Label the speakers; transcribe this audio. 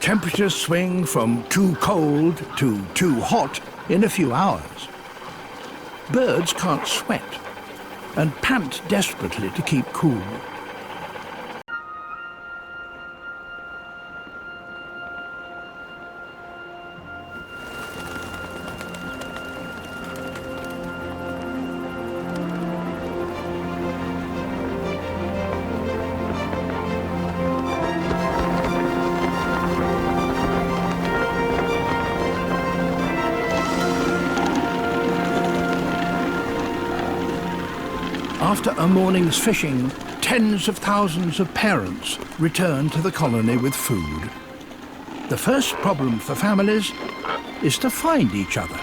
Speaker 1: Temperatures swing from too cold to too hot in a few hours. Birds can't sweat and pant desperately to keep cool. After a morning's fishing, tens of thousands of parents return to the colony with food. The first problem for families is to find each other.